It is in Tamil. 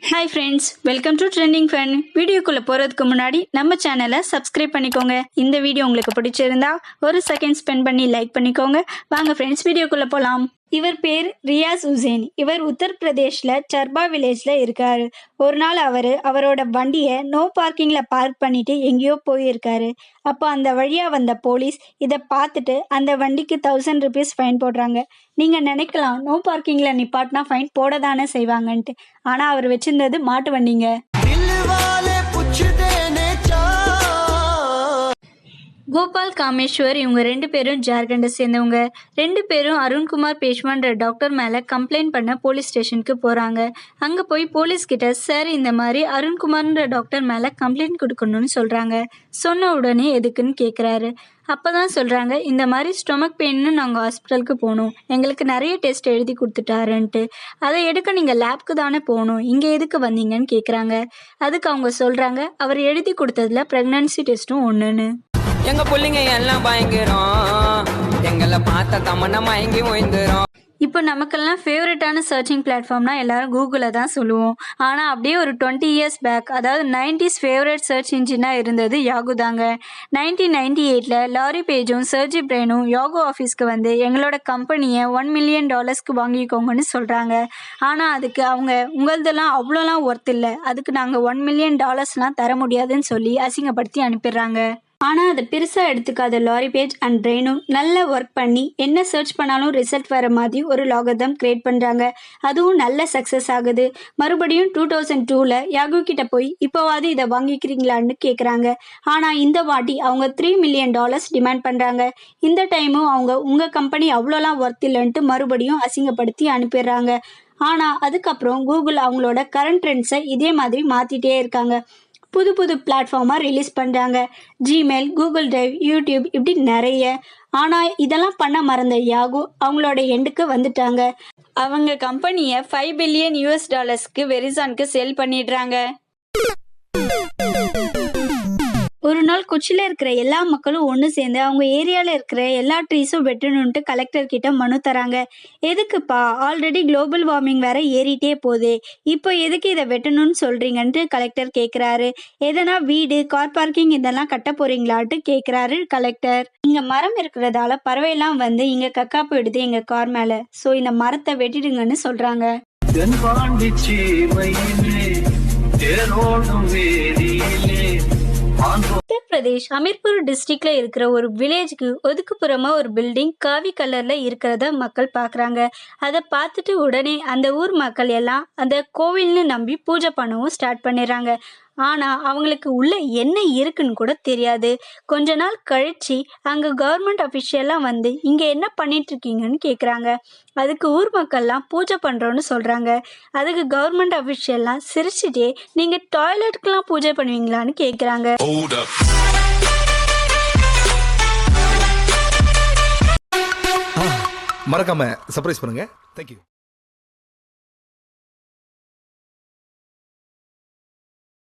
Hi friends, welcome to trending fun. வீடியோக்குள்ளே போகிறதுக்கு முன்னாடி நம்ம சேனலை சப்ஸ்கிரைப் பண்ணிக்கோங்க. இந்த வீடியோ உங்களுக்கு பிடிச்சிருந்தா ஒரு செகண்ட் ஸ்பெண்ட் பண்ணி லைக் பண்ணிக்கோங்க. வாங்க ஃப்ரெண்ட்ஸ், வீடியோக்குள்ளே போகலாம். இவர் பேர் ரியாஸ் உசேன். இவர் உத்தரப்பிரதேஷில் சர்பா வில்லேஜில் இருக்கார். ஒரு நாள் அவரோட வண்டியை நோ பார்க்கிங்கில் பார்க் பண்ணிட்டு எங்கேயோ போயிருக்காரு. அப்போ அந்த வழியாக வந்த போலீஸ் இதை பார்த்துட்டு அந்த வண்டிக்கு 1000 rupees ஃபைன் போடுறாங்க. நீங்கள் நினைக்கலாம், நோ பார்க்கிங்கில் நிப்பாட்டினா ஃபைன் போட தானே செய்வாங்கன்ட்டு. ஆனால் அவர் வச்சிருந்தது மாட்டு வண்டிங்க. கோபால் காமேஸ்வர் இவங்க 2 பேரும் ஜார்க்கண்டை சேர்ந்தவங்க. 2 பேரும் அருண்குமார் பேஷ்வான்ற டாக்டர் மேலே கம்ப்ளைண்ட் பண்ண போலீஸ் ஸ்டேஷனுக்கு போகிறாங்க. அங்கே போய் போலீஸ்கிட்ட, சார் இந்த மாதிரி அருண்குமார்ன்ற டாக்டர் மேலே கம்ப்ளைண்ட் கொடுக்கணும்னு சொல்கிறாங்க. சொன்ன உடனே எதுக்குன்னு கேட்குறாரு. அப்போ தான் சொல்கிறாங்க, இந்த மாதிரி ஸ்டொமக் பெயின்னு நாங்கள் ஹாஸ்பிட்டலுக்கு போகணும், எங்களுக்கு நிறைய டெஸ்ட் எழுதி கொடுத்துட்டாருன்ட்டு. அதை எடுக்க நீங்கள் லேப்க்கு தானே போகணும், இங்கே எதுக்கு வந்தீங்கன்னு கேட்குறாங்க. அதுக்கு அவங்க சொல்கிறாங்க, அவர் எழுதி கொடுத்ததுல ப்ரெக்னன்சி டெஸ்ட்டும் ஒன்றுன்னு. எங்க பிள்ளைங்க எல்லாம் பயங்கரம், எங்களை பார்த்த தமன்னா மயங்கி ஓய்ந்துரும். இப்போ நமக்கெல்லாம் ஃபேவரட்டான சர்ச்சிங் பிளாட்ஃபார்ம்னா எல்லாரும் கூகுளை தான் சொல்லுவோம். ஆனால் அப்படியே ஒரு 20 years பேக், அதாவது 90s ஃபேவரட் சர்ச் இன்ஜினாக இருந்தது யாகு தாங்க. 1998 லாரி பேஜும் சர்ஜி பிரெயினும் யாகு ஆஃபீஸ்க்கு வந்து எங்களோட கம்பெனியை $1 million வாங்கிக்கோங்கன்னு சொல்கிறாங்க. ஆனால் அதுக்கு அவங்க, உங்களதெல்லாம் அவ்வளோலாம் ஒர்த் இல்லை, அதுக்கு நாங்கள் $1 million தர முடியாதுன்னு சொல்லி அசிங்கப்படுத்தி அனுப்பிடுறாங்க. ஆனால் அதை பெருசாக எடுத்துக்காத லாரி பேஜ் அண்ட் பிரெயினும் நல்ல ஒர்க் பண்ணி என்ன சர்ச் பண்ணாலும் ரிசல்ட் வர மாதிரி ஒரு லாகதம் கிரியேட் பண்ணுறாங்க. அதுவும் நல்ல சக்ஸஸ் ஆகுது. மறுபடியும் 2002 யாகு கிட்ட போய் இப்போவாது இதை வாங்கிக்கிறீங்களான்னு கேட்குறாங்க. ஆனால் இந்த வாட்டி அவங்க $3 million டிமாண்ட் பண்ணுறாங்க. இந்த டைமும் அவங்க, உங்கள் கம்பெனி அவ்வளோலாம் ஒர்த் இல்லைன்ட்டு மறுபடியும் அசிங்கப்படுத்தி அனுப்பிடுறாங்க. ஆனால் அதுக்கப்புறம் கூகுள் அவங்களோட கரண்ட் ட்ரெண்ட்ஸை இதே மாதிரி மாற்றிட்டே இருக்காங்க. புது புது பிளாட்ஃபார்மாக ரிலீஸ் பண்ணுறாங்க. ஜிமெயில், கூகுள் டிரைவ், யூடியூப், இப்படி நிறைய. ஆனால் இதெல்லாம் பண்ண மறந்த யாகு அவங்களோட எண்டுக்கு வந்துட்டாங்க. அவங்க கம்பெனியை $5 billion வெரிசானுக்கு சேல் பண்ணிடுறாங்க. ஒரு நாள் கொச்சியில் இருக்கிற எல்லா மக்களும் ஒன்று சேர்ந்து அவங்க ஏரியாவில் இருக்கிற எல்லா ட்ரீஸும் வெட்டணுன்ட்டு கலெக்டர் கிட்ட மனு தராங்க. எதுக்குப்பா, ஆல்ரெடி குளோபல் வார்மிங் வேற ஏறிட்டே போகுது, இப்போ எதுக்கு இதை வெட்டணும்னு சொல்கிறீங்கன்ட்டு கலெக்டர் கேட்குறாரு. எதனா வீடு, கார் பார்க்கிங் இதெல்லாம் கட்ட போகிறீங்களான்ட்டு கேட்குறாரு கலெக்டர். இங்கே மரம் இருக்கிறதால பறவையெல்லாம் வந்து இங்கே கக்கா போயிடுது எங்கள் கார் மேலே, ஸோ இந்த மரத்தை வெட்டிடுங்கன்னு சொல்கிறாங்க. உத்தரப்பிரதேஷ் அமீர்பூர் டிஸ்ட்ரிக்ட்ல இருக்கிற ஒரு வில்லேஜுக்கு ஒதுக்குப்புறமா ஒரு பில்டிங் காவி கலர்ல இருக்கிறத மக்கள் பாக்குறாங்க. அதை பார்த்துட்டு உடனே அந்த ஊர் மக்கள் எல்லாம் அந்த கோவில்னு நம்பி பூஜை பண்ணவும் ஸ்டார்ட் பண்ணிடுறாங்க. ஆனால் அவங்களுக்கு உள்ள என்ன இருக்குன்னு கூட தெரியாது. கொஞ்ச நாள் கழிச்சு அங்கே கவர்மெண்ட் அஃபிஷியல்லாம் வந்து இங்கே என்ன பண்ணிட்டு இருக்கீங்கன்னு கேட்குறாங்க. அதுக்கு ஊர் மக்கள்லாம் பூஜை பண்ணுறோன்னு சொல்கிறாங்க. அதுக்கு கவர்மெண்ட் அஃபிஷியல்லாம் சிரிச்சுட்டே, நீங்கள் டாய்லெட்டுக்கெலாம் பூஜை பண்ணுவீங்களான்னு கேட்குறாங்க. மறக்காம சர்ப்ரைஸ் பண்ணுங்க. தேங்க்யூ.